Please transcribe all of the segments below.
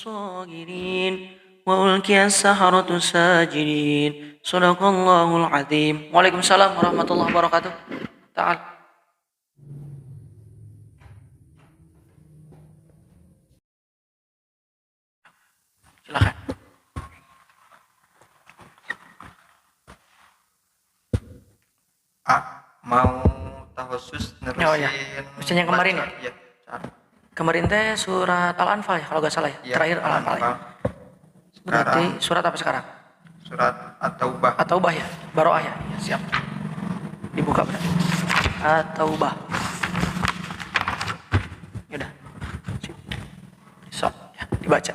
الصاغرين وألقي السحرة ساجدين صدق الله العظيم. Waalaikumsalam warahmatullahi wabarakatuh. Ta'al. Silakan. Mau tahusus nerusin. Oh ya, Ustaz yang kemarin ya? Iya. Kemarin teh surat Al-Anfal ya, kalau nggak salah ya? Iya, Terakhir Al-Anfal ya? Berarti surat apa sekarang? Surat At-Taubah. At-Taubah ya? Baroah ya? Ya, siap. Dibuka berarti. At-Taubah. Yaudah. Sok, ya, dibaca.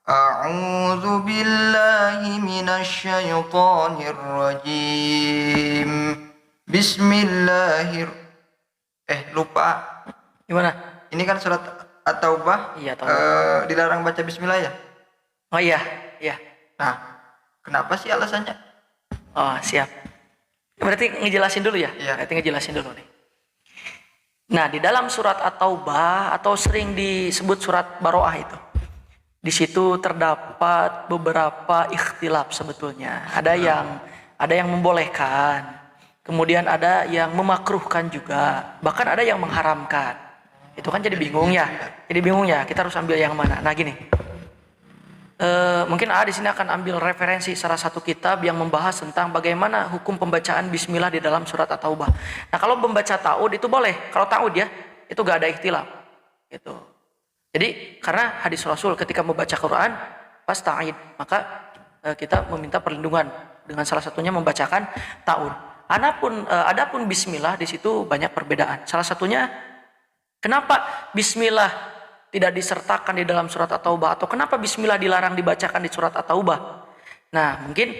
A'udzu billahi minasy syaithanir rajim. Lupa. Gimana? Ini kan surat At-Taubah. Iya, Taubah. Dilarang baca bismillah ya? Oh iya, iya. Nah, kenapa sih alasannya? Oh, siap. Berarti ngejelasin dulu ya? Iya. Berarti ngejelasin dulu nih. Nah, di dalam surat At-Taubah atau sering disebut surat Baroah itu, di situ terdapat beberapa ikhtilaf sebetulnya. Ada yang membolehkan, kemudian ada yang memakruhkan juga, bahkan ada yang mengharamkan. Itu kan jadi bingung ya. Jadi bingung ya, kita harus ambil yang mana. Nah, gini. Mungkin di sini akan ambil referensi salah satu kitab yang membahas tentang bagaimana hukum pembacaan bismillah di dalam surat At-Taubah. Nah, kalau membaca ta'ud itu boleh. Kalau ta'ud ya, itu gak ada ikhtilaf. Gitu. Jadi karena hadis Rasul ketika membaca Quran fasta'id, maka kita meminta perlindungan dengan salah satunya membacakan ta'ud. Adapun bismillah di situ banyak perbedaan. Salah satunya kenapa bismillah tidak disertakan di dalam surat At-Taubah atau kenapa bismillah dilarang dibacakan di surat At-Taubah. Nah, mungkin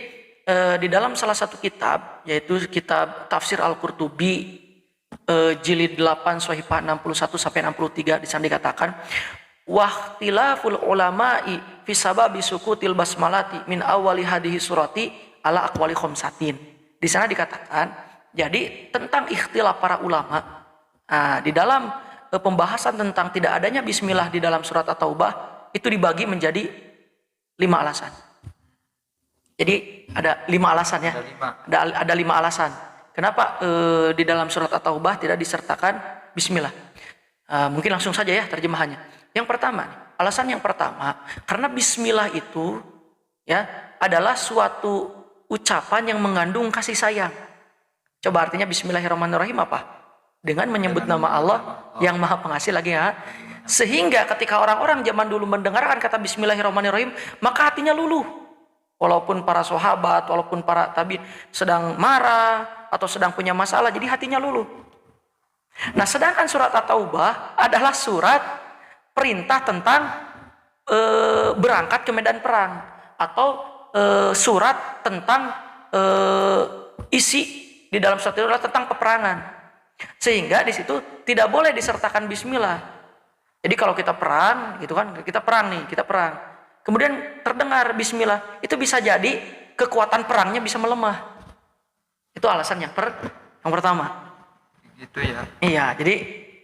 di dalam salah satu kitab yaitu kitab Tafsir Al-Qurtubi jilid 8 Shahifah 61 sampai 63 di sana dikatakan wahtilaful ulama'i fi sababi sukutil basmalati min awali hadhihi surati ala aqwali khamsatin. Di sana dikatakan jadi tentang ikhtilaf para ulama di dalam pembahasan tentang tidak adanya bismillah di dalam surat At-Taubah itu dibagi menjadi 5 alasan. Jadi ada 5 alasan ya. Ada 5 alasan. Kenapa di dalam surat At-Taubah tidak disertakan bismillah? Mungkin langsung saja ya terjemahannya. Yang pertama, alasan yang pertama, karena bismillah itu ya adalah suatu ucapan yang mengandung kasih sayang. Coba artinya bismillahirrahmanirrahim apa? Dengan menyebut nama Allah yang Maha Pengasih lagi ya. Sehingga ketika orang-orang zaman dulu mendengarkan kata bismillahirrahmanirrahim, maka hatinya luluh. Walaupun para sahabat, walaupun para tabi'in sedang marah atau sedang punya masalah, jadi hatinya luluh. Nah, sedangkan surat At-Taubah adalah surat perintah tentang berangkat ke medan perang atau surat tentang isi di dalam surat itu adalah tentang peperangan. Sehingga di situ tidak boleh disertakan bismillah. Jadi kalau kita perang, gitu kan, kita perang. Kemudian terdengar bismillah, itu bisa jadi kekuatan perangnya bisa melemah. Itu alasan yang pertama. Gitu ya. Iya, jadi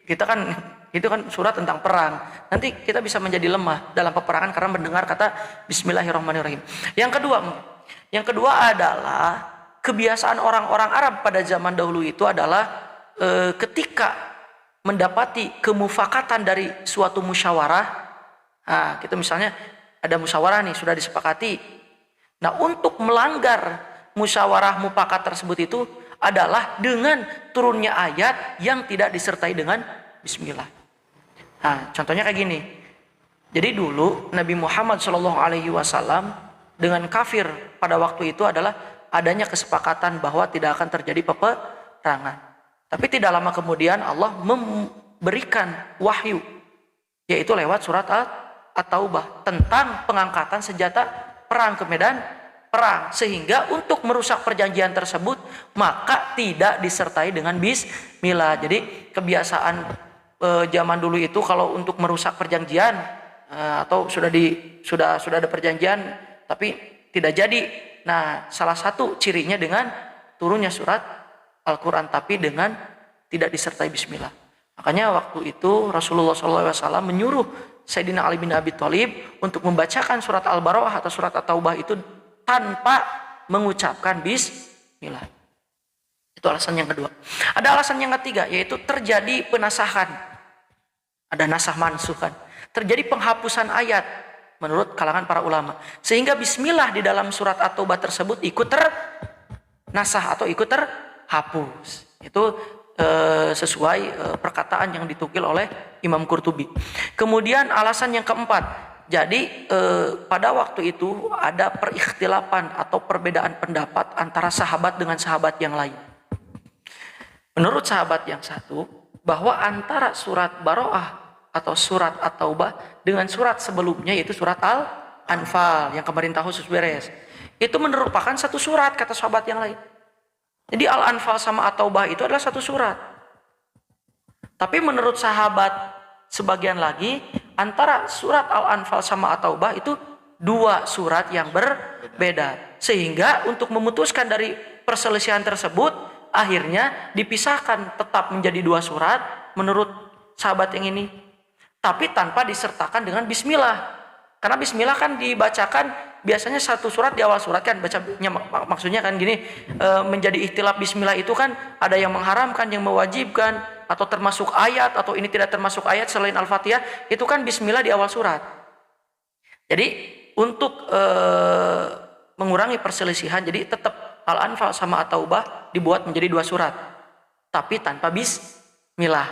kita kan itu kan surat tentang perang. Nanti kita bisa menjadi lemah dalam peperangan karena mendengar kata bismillahirrahmanirrahim. Yang kedua adalah kebiasaan orang-orang Arab pada zaman dahulu itu adalah ketika mendapati kemufakatan dari suatu musyawarah. Nah, kita misalnya ada musyawarah nih sudah disepakati. Nah, untuk melanggar musyawarah mufakat tersebut itu adalah dengan turunnya ayat yang tidak disertai dengan bismillah. Nah, contohnya kayak gini. Jadi dulu Nabi Muhammad SAW dengan kafir pada waktu itu adalah adanya kesepakatan bahwa tidak akan terjadi peperangan. Tapi tidak lama kemudian Allah memberikan wahyu, yaitu lewat surat At-Taubah tentang pengangkatan senjata perang ke medan perang. Sehingga untuk merusak perjanjian tersebut maka tidak disertai dengan bismillah. Jadi kebiasaan zaman dulu itu kalau untuk merusak perjanjian atau sudah ada perjanjian tapi tidak jadi. Nah, salah satu cirinya dengan turunnya surat Al-Quran tapi dengan tidak disertai bismillah. Makanya waktu itu Rasulullah SAW menyuruh Sayyidina Ali bin Abi Thalib untuk membacakan surat Al-Bara'ah atau surat At-Taubah itu tanpa mengucapkan bismillah. Itu alasan yang kedua. Ada alasan yang ketiga, yaitu terjadi penasahan. Ada nasah mansuh kan. Terjadi penghapusan ayat menurut kalangan para ulama. Sehingga bismillah di dalam surat At-Taubah tersebut ikut ternasah atau ikut terhapus. Itu sesuai perkataan yang ditukil oleh Imam Qurtubi. Kemudian alasan yang keempat, jadi pada waktu itu ada perikhtilafan atau perbedaan pendapat antara sahabat dengan sahabat yang lain. Menurut sahabat yang satu, bahwa antara surat Bara'ah atau surat At-Taubah dengan surat sebelumnya yaitu surat Al-Anfal yang kemarin tahu khusus beres, itu merupakan satu surat kata sahabat yang lain. Jadi Al-Anfal sama At-Taubah itu adalah satu surat. Tapi menurut sahabat sebagian lagi, antara surat Al-Anfal sama At-Taubah itu dua surat yang berbeda. Sehingga untuk memutuskan dari perselisihan tersebut, akhirnya dipisahkan tetap menjadi dua surat menurut sahabat yang ini. Tapi tanpa disertakan dengan bismillah. Karena bismillah kan dibacakan biasanya satu surat di awal surat kan bacanya, maksudnya kan gini, menjadi ikhtilaf bismillah itu kan ada yang mengharamkan, yang mewajibkan, atau termasuk ayat, atau ini tidak termasuk ayat selain Al-Fatihah, itu kan bismillah di awal surat. Jadi untuk mengurangi perselisihan, jadi tetap Al-Anfal sama At-Taubah dibuat menjadi dua surat, tapi tanpa bismillah,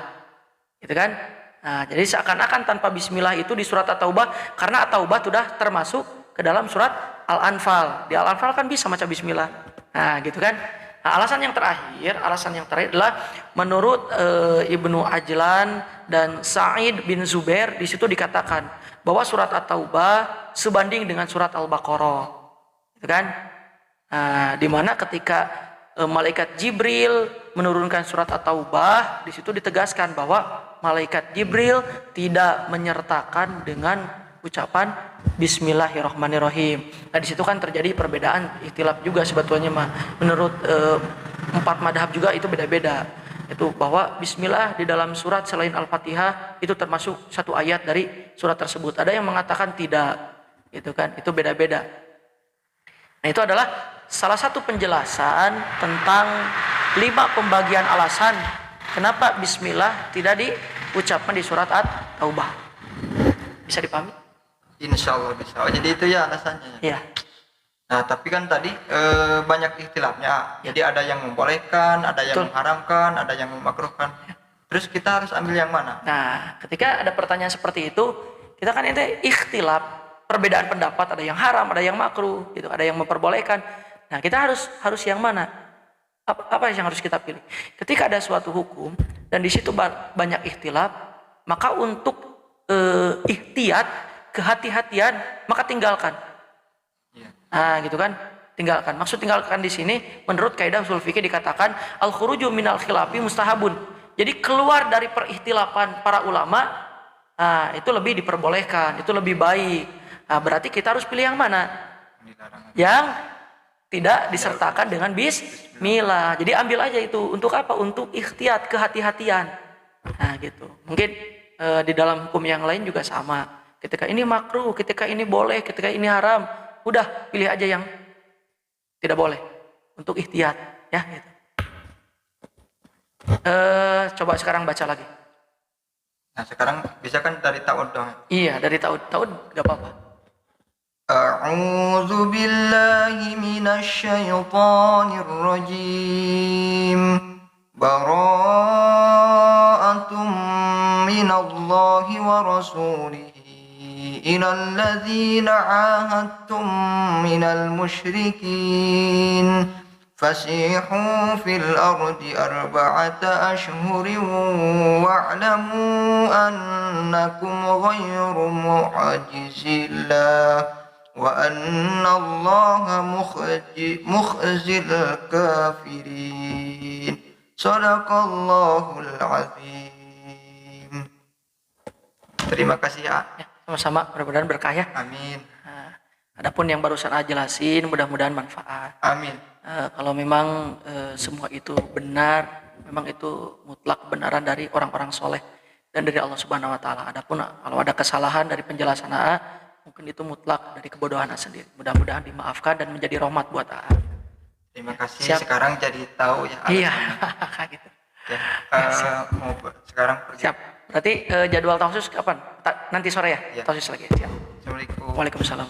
gitu kan? Nah, jadi seakan-akan tanpa bismillah itu di surat At-Taubah, karena At-Taubah sudah termasuk ke dalam surat Al-Anfal. Di Al-Anfal kan bisa baca bismillah. Nah, gitu kan? Nah, alasan yang terakhir adalah menurut Ibnu Ajlan dan Sa'id bin Zubair, di situ dikatakan bahwa surat At-Taubah sebanding dengan surat Al-Baqarah. Gitu kan? Nah, di mana ketika malaikat Jibril menurunkan surat At-Taubah, di situ ditegaskan bahwa malaikat Jibril tidak menyertakan dengan ucapan Bismillahirrahmanirrahim. Nah, di situ kan terjadi perbedaan ikhtilaf juga sebetulnya menurut empat madhab juga itu beda-beda. Itu bahwa Bismillah di dalam surat selain Al-Fatihah itu termasuk satu ayat dari surat tersebut. Ada yang mengatakan tidak, itu kan, itu beda-beda. Nah, itu adalah salah satu penjelasan tentang 5 pembagian alasan kenapa Bismillah tidak diucapkan di surat At-Taubah. Bisa dipahami? Insya Allah bisa. Oh, jadi itu ya alasannya. Iya. Nah, tapi kan tadi banyak ikhtilafnya. Ya. Jadi ada yang membolehkan, ada yang Betul. mengharamkan, ada yang memakruhkan. Terus kita harus ambil yang mana? Nah, ketika ada pertanyaan seperti itu, kita kan ini ikhtilaf, perbedaan pendapat, ada yang haram, ada yang makruh, gitu, ada yang memperbolehkan. Nah, kita harus yang mana? Apa yang harus kita pilih? Ketika ada suatu hukum dan di situ banyak ikhtilaf, maka untuk ihtiyat, kehati-hatian, maka tinggalkan. Nah, gitu kan? Tinggalkan. Maksud tinggalkan di sini menurut kaidah ushul fikih dikatakan al-khuruju minal khilafi mustahabun. Jadi keluar dari perikhtilafan para ulama, nah, itu lebih diperbolehkan, itu lebih baik. Nah, berarti kita harus pilih yang mana? Yang tidak disertakan dengan bismillah. Jadi ambil aja itu. Untuk apa? Untuk ikhtiyat, kehati-hatian. Nah, gitu. Mungkin di dalam hukum yang lain juga sama. Ketika ini makruh, ketika ini boleh, ketika ini haram, udah pilih aja yang tidak boleh untuk ikhtiyat, ya. Gitu. Coba sekarang baca lagi. Nah, sekarang bisa kan dari ta'ud dong. Iya, dari ta'ud gak apa-apa. A'udzu billahi minasy syaithanir rajim. Bara'atum minallahi wa rasulihi ilal ladzina 'ahadtum minal musyrikin fasihu fil ardi arba'ata ashhurin wa'lamu annakum ghayru mu'jizillah wa anna Allaha mukhzil kafirin. Sadaqallahul azim. Terima kasih ya. Sama-sama, mudah-mudahan berkah ya. Amin. Nah, adapun yang barusan jelasin, mudah-mudahan manfaat. Amin. Kalau memang semua itu benar, memang itu mutlak kebenaran dari orang-orang soleh dan dari Allah Subhanahu wa taala. Adapun kalau ada kesalahan dari penjelasan AA, mungkin itu mutlak dari kebodohan AA sendiri. Mudah-mudahan dimaafkan dan menjadi rahmat buat AA. Terima kasih. Siap. Sekarang jadi tahu ya. Iya, gitu. Ya, mau sekarang pergi. Siap. Berarti jadwal tausis kapan? Nanti sore ya? Iya. Tausis lagi. Siap. Assalamualaikum. Waalaikumsalam.